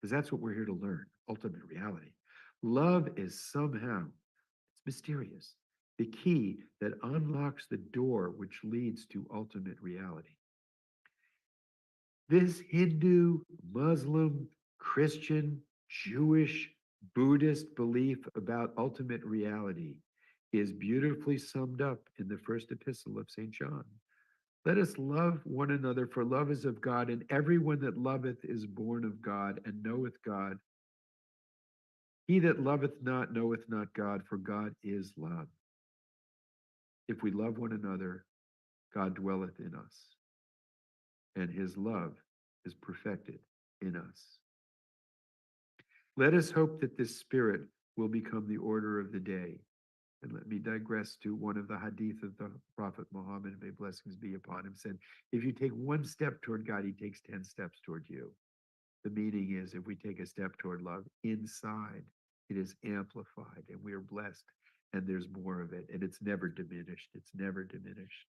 because that's what we're here to learn, ultimate reality. Love is somehow, it's mysterious, the key that unlocks the door which leads to ultimate reality. This Hindu, Muslim, Christian, Jewish, Buddhist belief about ultimate reality is beautifully summed up in the first epistle of St. John. Let us love one another, for love is of God, and everyone that loveth is born of God and knoweth God. He that loveth not knoweth not God, for God is love. If we love one another, God dwelleth in us, and his love is perfected in us. Let us hope that this spirit will become the order of the day. And let me digress to one of the hadith of the Prophet Muhammad, may blessings be upon him, said, if you take one step toward God, he takes 10 steps toward you. The meaning is, if we take a step toward love inside, it is amplified and we are blessed, and there's more of it, and it's never diminished. It's never diminished.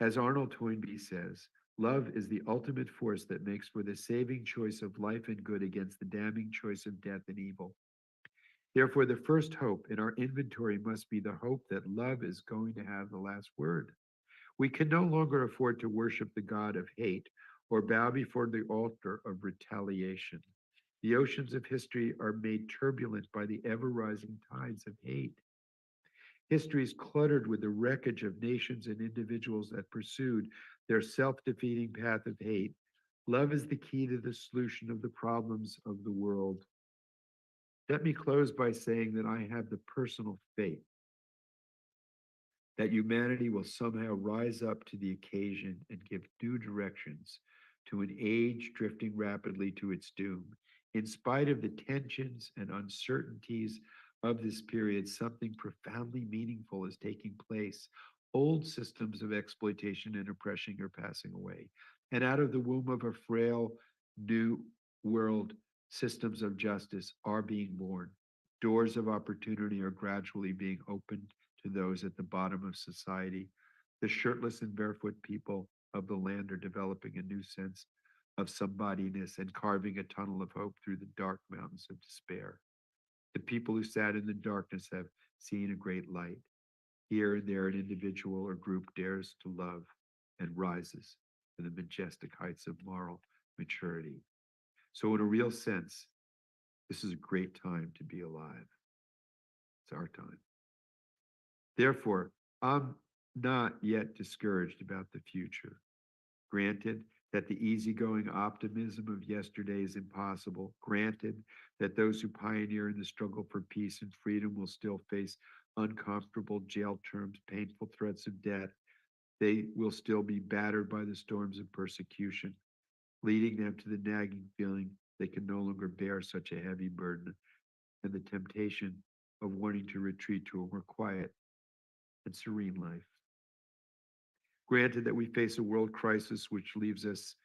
As Arnold Toynbee says, love is the ultimate force that makes for the saving choice of life and good against the damning choice of death and evil. Therefore, the first hope in our inventory must be the hope that love is going to have the last word. We can no longer afford to worship the God of hate or bow before the altar of retaliation. The oceans of history are made turbulent by the ever rising tides of hate. History is cluttered with the wreckage of nations and individuals that pursued their self defeating path of hate. Love is the key to the solution of the problems of the world. Let me close by saying that I have the personal faith that humanity will somehow rise up to the occasion and give new directions to an age drifting rapidly to its doom. In spite of the tensions and uncertainties of this period, something profoundly meaningful is taking place. Old systems of exploitation and oppression are passing away. And out of the womb of a frail new world, systems of justice are being born. Doors of opportunity are gradually being opened to those at the bottom of society. The shirtless and barefoot people of the land are developing a new sense of somebodyness and carving a tunnel of hope through the dark mountains of despair. The people who sat in the darkness have seen a great light. Here and there, an individual or group dares to love and rises to the majestic heights of moral maturity. So, in a real sense, this is a great time to be alive. It's our time. Therefore, I'm not yet discouraged about the future. Granted that the easygoing optimism of yesterday is impossible. Granted that those who pioneer in the struggle for peace and freedom will still face uncomfortable jail terms, painful threats of death. They will still be battered by the storms of persecution, leading them to the nagging feeling they can no longer bear such a heavy burden and the temptation of wanting to retreat to a more quiet and serene life. Granted that we face a world crisis which leaves us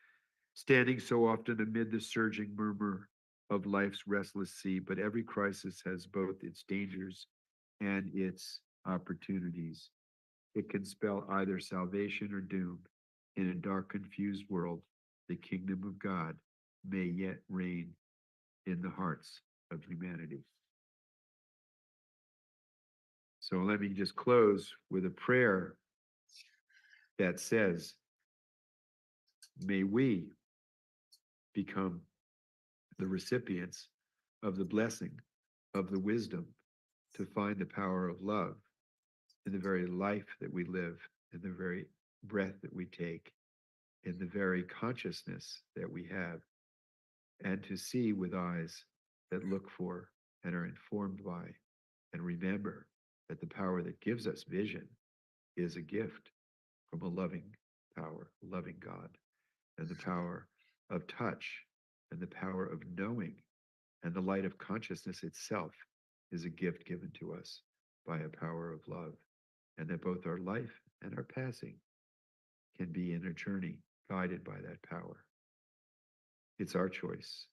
standing so often amid the surging murmur of life's restless sea, but every crisis has both its dangers and its opportunities. It can spell either salvation or doom. In a dark, confused world, the kingdom of God may yet reign in the hearts of humanity. So let me just close with a prayer that says, may we become the recipients of the blessing of the wisdom to find the power of love in the very life that we live, in the very breath that we take, in the very consciousness that we have, and to see with eyes that look for and are informed by and remember that the power that gives us vision is a gift from a loving power, a loving God, and the power of touch and the power of knowing and the light of consciousness itself is a gift given to us by a power of love, and that both our life and our passing can be in a journey guided by that power. It's our choice.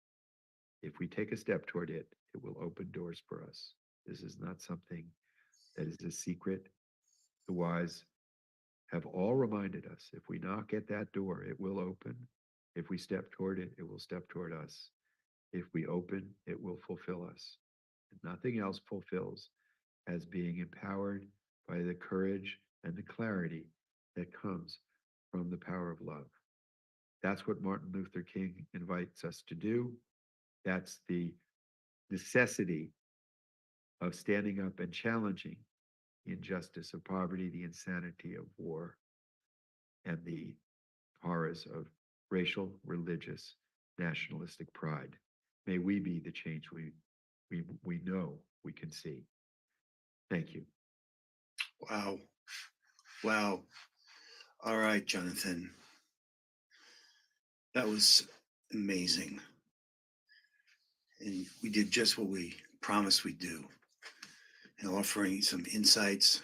If we take a step toward it, it will open doors for us. This is not something that is a secret. The wise have all reminded us, if we knock at that door, it will open. If we step toward it, it will step toward us. If we open, it will fulfill us. Nothing else fulfills as being empowered by the courage and the clarity that comes from the power of love. That's what Martin Luther King invites us to do. That's the necessity of standing up and challenging the injustice of poverty, the insanity of war, and the horrors of racial, religious, nationalistic pride. May we be the change we know we can see. Thank you. Wow. Wow. All right, Jonathan. That was amazing. And we did just what we promised we'd do, and offering some insights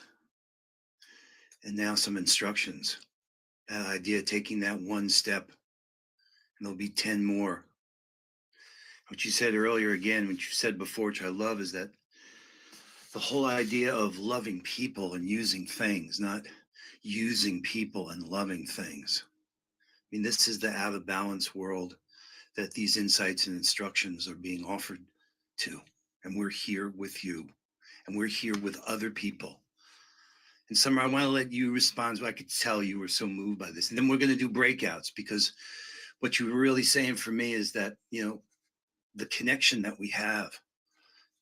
and now some instructions. That idea, taking that one step, and there'll be 10 more. What you said earlier, again, what you said before, which I love, is that the whole idea of loving people and using things, not using people and loving things. I mean, this is the out of balance world that these insights and instructions are being offered to. And we're here with you, and we're here with other people. And Summer, I want to let you respond. So I could tell you were so moved by this. And then we're going to do breakouts, because what you were really saying for me is that, the connection that we have,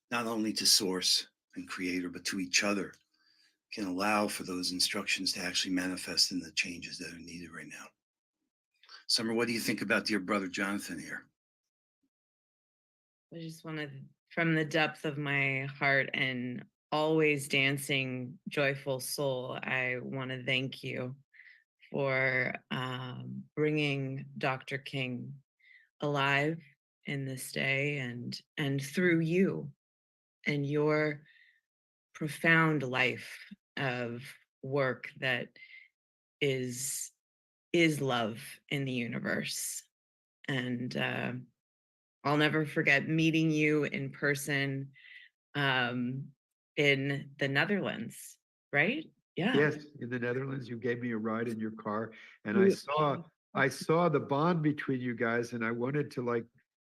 not only to source and creator, but to each other, can allow for those instructions to actually manifest in the changes that are needed right now. Summer, what do you think about dear brother Jonathan here? I just want to, from the depth of my heart and always dancing, joyful soul, I want to thank you for bringing Dr. King alive in this day, and through you and your profound life of work that is love in the universe. And I'll never forget meeting you in person in the Netherlands, right? Yeah. Yes, in the Netherlands, you gave me a ride in your car, and I saw the bond between you guys, and I wanted to like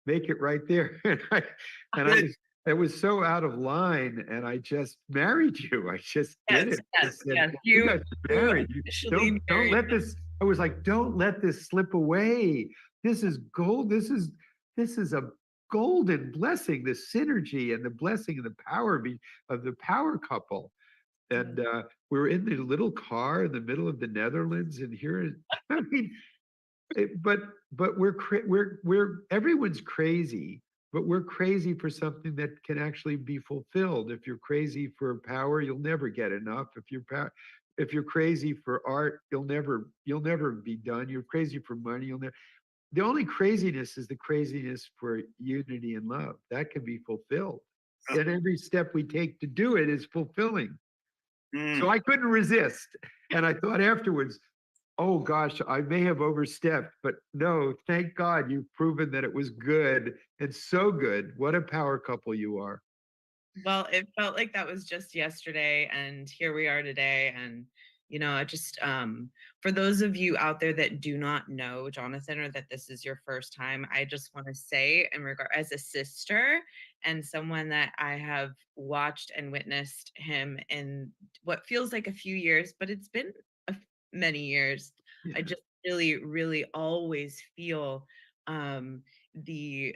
make it right there. And I it was so out of line, and I just married you. I just did Yes, it. I yes, said, yes. "We You got you married. officially Don't married let this." I was like, "Don't let this slip away. This is gold. This is a golden blessing. The synergy and the blessing and the power of the power couple." me. And we were in the little car in the middle of the Netherlands, and here, I mean, but we're everyone's crazy, but we're crazy for something that can actually be fulfilled. If you're crazy for power, you'll never get enough. If you're crazy for art, you'll never be done. You're crazy for money, you'll never. The only craziness is the craziness for unity and love that can be fulfilled. And every step we take to do it is fulfilling. So Mm. I couldn't resist. And I thought afterwards, oh gosh, I may have overstepped, but no, thank God you've proven that it was good and so good. What a power couple you are. Well, it felt like that was just yesterday, and here we are today. And I just for those of you out there that do not know Jonathan, or that this is your first time, I just want to say, in regard as a sister and someone that I have watched and witnessed him in what feels like a few years, but it's been many years. I Yeah. just really, really always feel um the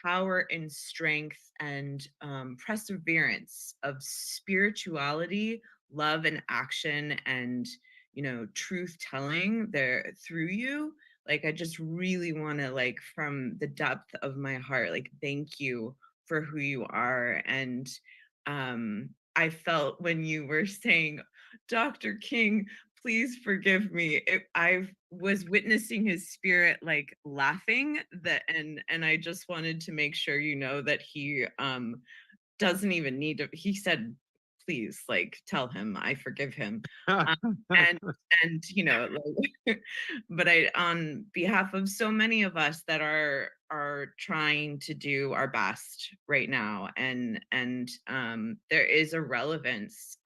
power and strength and perseverance of spirituality, love and action, and truth telling there through you. Like, I just really want to, like, from the depth of my heart, like, thank you for who you are. And I felt when you were saying, Dr. King, please forgive me. I was witnessing his spirit, like, laughing, that, and I just wanted to make sure that he doesn't even need to. He said, please, like, tell him I forgive him. Um, and like, but I, on behalf of so many of us that are trying to do our best right now, and there is a relevance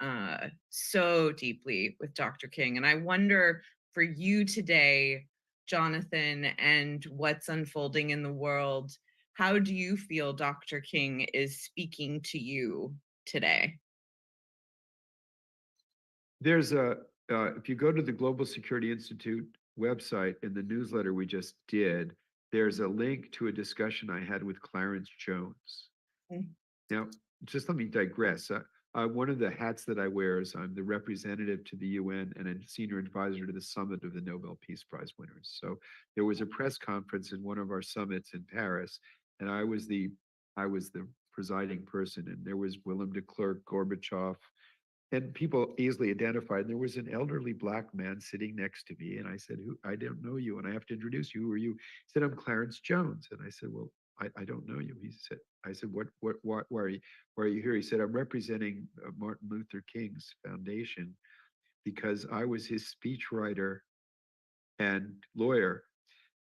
so deeply with Dr. King. And I wonder, for you today, Jonathan, and what's unfolding in the world, how do you feel Dr. King is speaking to you today? There's if you go to the Global Security Institute website in the newsletter we just did, there's a link to a discussion I had with Clarence Jones. Mm. Now, just let me digress. One of the hats that I wear is I'm the representative to the UN and a senior advisor to the summit of the Nobel Peace Prize winners. So there was a press conference in one of our summits in Paris, and I was the presiding person, and there was Willem de Klerk, Gorbachev, and people easily identified. There was an elderly black man sitting next to me, and I said, "Who? I don't know you, and I have to introduce you. Who are you?" He said, "I'm Clarence Jones," and I said, "Well, I don't know you." He said, "I said, why are you here?" He said, "I'm representing Martin Luther King's foundation because I was his speechwriter and lawyer."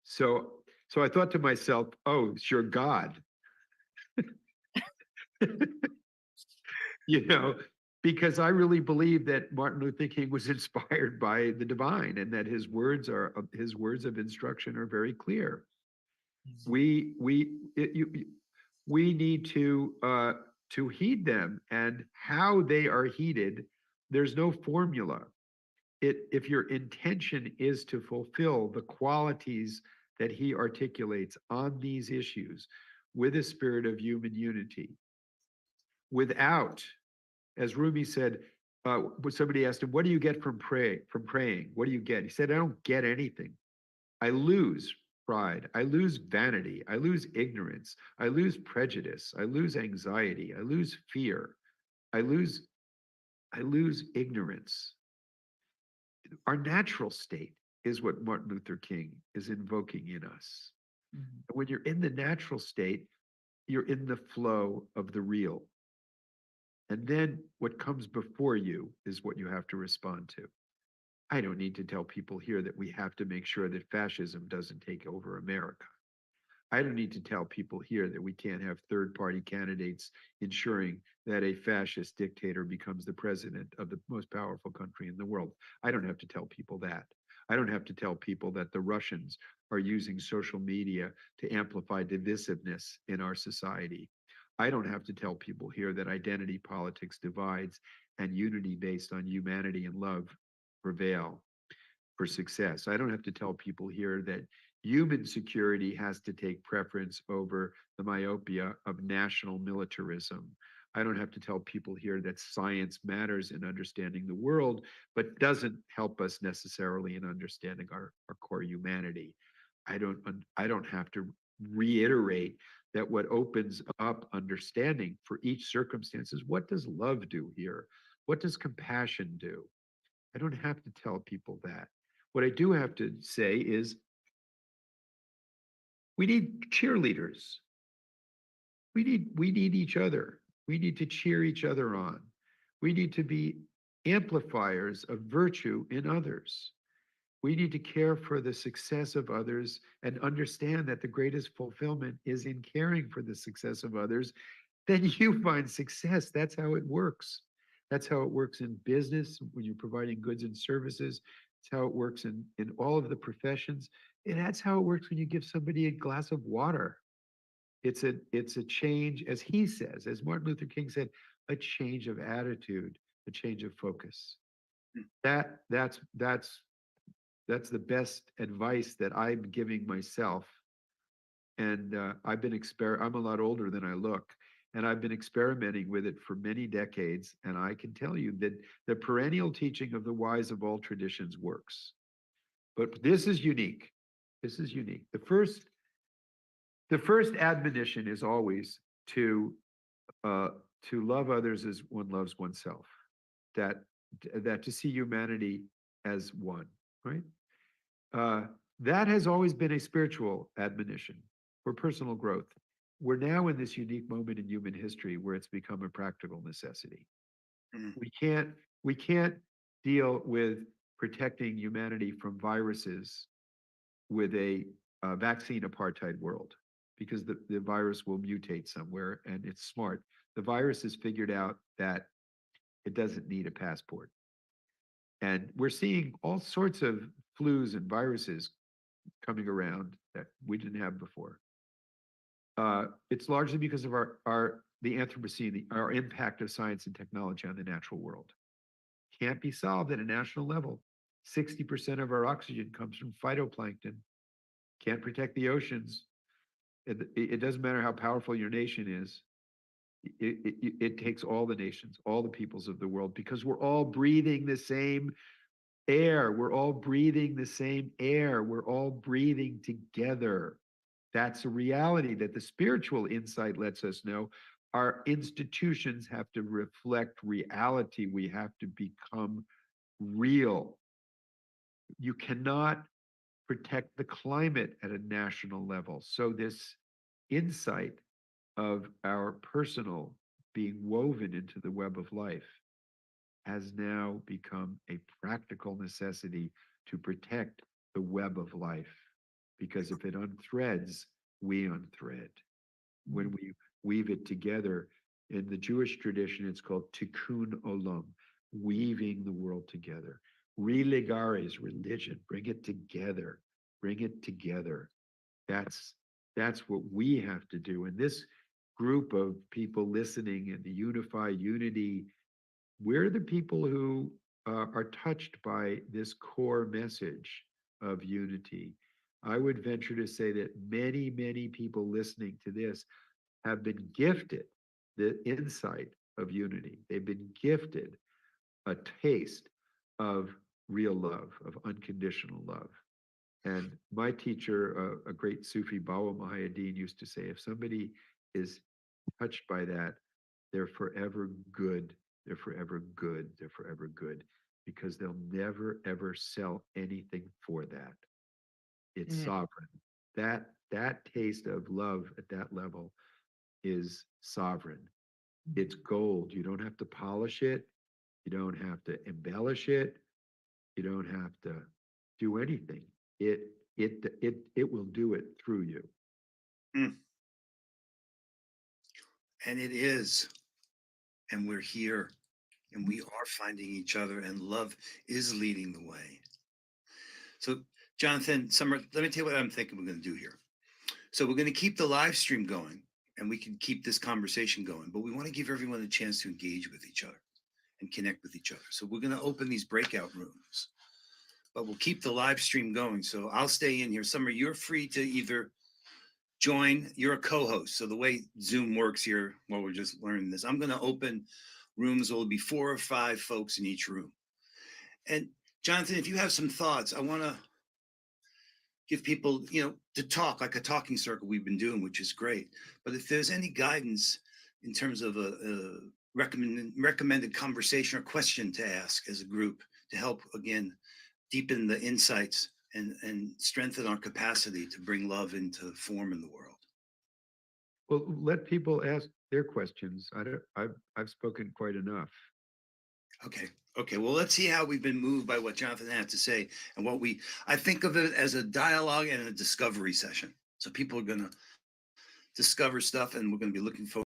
So I thought to myself, "Oh, it's your God." you know, because I really believe that Martin Luther King was inspired by the divine, and that his words of instruction are very clear. We need to heed them, and how they are heeded. There's no formula. If your intention is to fulfill the qualities that he articulates on these issues with a spirit of human unity, without, as Rumi said, when somebody asked him, "What do you get from praying? What do you get?" He said, "I don't get anything. I lose pride. I lose vanity. I lose ignorance. I lose prejudice. I lose anxiety. I lose fear. I lose I lose ignorance." Our natural state is what Martin Luther King is invoking in us. Mhm. When you're in the natural state, you're in the flow of the real. And then what comes before you is what you have to respond to. I don't need to tell people here that we have to make sure that fascism doesn't take over America. I don't need to tell people here that we can't have third-party candidates ensuring that a fascist dictator becomes the president of the most powerful country in the world. I don't have to tell people that. I don't have to tell people that the Russians are using social media to amplify divisiveness in our society. I don't have to tell people here that identity politics divides and unity based on humanity and love prevail for success. I don't have to tell people here that human security has to take preference over the myopia of national militarism. I don't have to tell people here that science matters in understanding the world, but doesn't help us necessarily in understanding our core humanity. I don't have to reiterate that what opens up understanding for each circumstance is what does love do here? What does compassion do? I don't have to tell people that. What I do have to say is we need cheerleaders. We need each other. We need to cheer each other on. We need to be amplifiers of virtue in others. We need to care for the success of others and understand that the greatest fulfillment is in caring for the success of others. Then you find success. That's how it works. That's how it works in business when you're providing goods and services. It's how it works in all of the professions. And that's how it works when you give somebody a glass of water. It's a change, as he says, as Martin Luther King said, a change of attitude, a change of focus. That's the best advice that I'm giving myself. And I'm a lot older than I look, and I've been experimenting with it for many decades. And I can tell you that the perennial teaching of the wise of all traditions works. But this is unique. This is unique. The first admonition is always uh, to love others as one loves oneself. That that to see humanity as one, right? Uh, that has always been a spiritual admonition for personal growth. We're now in this unique moment in human history where it's become a practical necessity. Mm. We can't deal with protecting humanity from viruses with a vaccine apartheid world because the virus will mutate somewhere and it's smart. The virus has figured out that it doesn't need a passport. And we're seeing all sorts of flus and viruses coming around that we didn't have before. It's largely because of the Anthropocene, our impact of science and technology on the natural world. Can't be solved at a national level. 60% of our oxygen comes from phytoplankton. Can't protect the oceans. It doesn't matter how powerful your nation is. It takes all the nations, all the peoples of the world, because we're all breathing the same air. We're all breathing the same air. We're all breathing together. That's a reality that the spiritual insight lets us know. Our institutions have to reflect reality. We have to become real. You cannot protect the climate at a national level. So this insight of our personal being woven into the web of life has now become a practical necessity to protect the web of life. Because if it unthreads, we unthread. When we weave it together, in the Jewish tradition, it's called tikkun olam, weaving the world together. Religare is religion. Bring it together. Bring it together. That's that's what we have to do. And this group of people listening in the Unify Unity, we're the people who are touched by this core message of unity. I would venture to say that many, many people listening to this have been gifted the insight of unity. They've been gifted a taste of real love, of unconditional love. And my teacher, a great Sufi, Bawa Muhaiyaddin, used to say, if somebody is touched by that, they're forever good. They're forever good. They're forever good because they'll never, ever sell anything for that. It's sovereign. That taste of love at that level is sovereign. It's gold. You don't have to polish it. You don't have to embellish it. You don't have to do anything. It will do it through you. Mm. And it is. And we're here. And we are finding each other. And love is leading the way. So, Jonathan, Summer, let me tell you what I'm thinking we're going to do here. So we're going to keep the live stream going. and we can keep this conversation going. But we want to give everyone a chance to engage with each other and connect with each other. So we're going to open these breakout rooms, but we'll keep the live stream going. So I'll stay in here. Summer, you're free to either join, you're a co-host. So the way Zoom works here, while we're just learning this, I'm going to open rooms. There'll be 4 or 5 folks in each room. And Jonathan, if you have some thoughts, I want to give people, to talk like a talking circle we've been doing, which is great. But if there's any guidance in terms of a recommended conversation or question to ask as a group to help, again, deepen the insights and strengthen our capacity to bring love into form in the world. Well, let people ask their questions. I've spoken quite enough. Okay. Well, let's see how we've been moved by what Jonathan had to say and I think of it as a dialogue and a discovery session. So people are going to discover stuff, and we're going to be looking forward